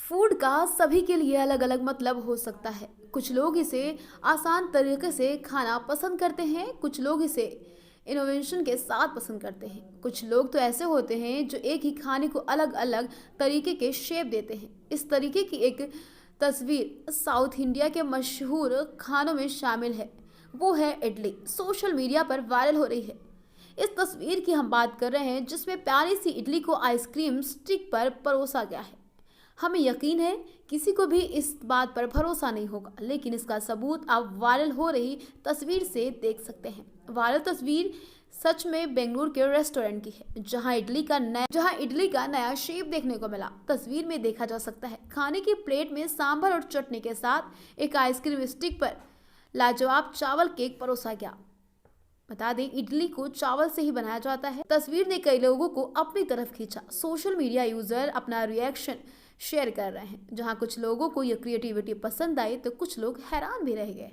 Food का सभी के लिए अलग अलग मतलब हो सकता है। कुछ लोग इसे आसान तरीके से खाना पसंद करते हैं, कुछ लोग इसे इनोवेशन के साथ पसंद करते हैं। कुछ लोग तो ऐसे होते हैं जो एक ही खाने को अलग अलग तरीके के शेप देते हैं। इस तरीके की एक तस्वीर साउथ इंडिया के मशहूर खानों में शामिल है। वो है इडली। सोशल मीडिया पर वायरल हो रही है। इस तस्वीर की हम बात कर रहे हैं जिसमें प्यारी सी इडली को आइसक्रीम स्टिक पर परोसा गया है। हमें यकीन है किसी को भी इस बात पर भरोसा नहीं होगा, लेकिन इसका सबूत आप वायरल हो रही तस्वीर से देख सकते हैं। वायरल तस्वीर सच में बेंगलुरु के रेस्टोरेंट की है, जहां इडली का नया शेप देखने को मिला। तस्वीर में देखा जा सकता है खाने की प्लेट में सांभर और चटनी के साथ एक आइसक्रीम स्टिक पर लाजवाब चावल केक परोसा गया। बता दें, इडली को चावल से ही बनाया जाता है। तस्वीर ने कई लोगों को अपनी तरफ खींचा। सोशल मीडिया यूजर अपना रिएक्शन शेयर कर रहे हैं। जहां कुछ लोगों को यह क्रिएटिविटी पसंद आई तो कुछ लोग हैरान भी रह गए।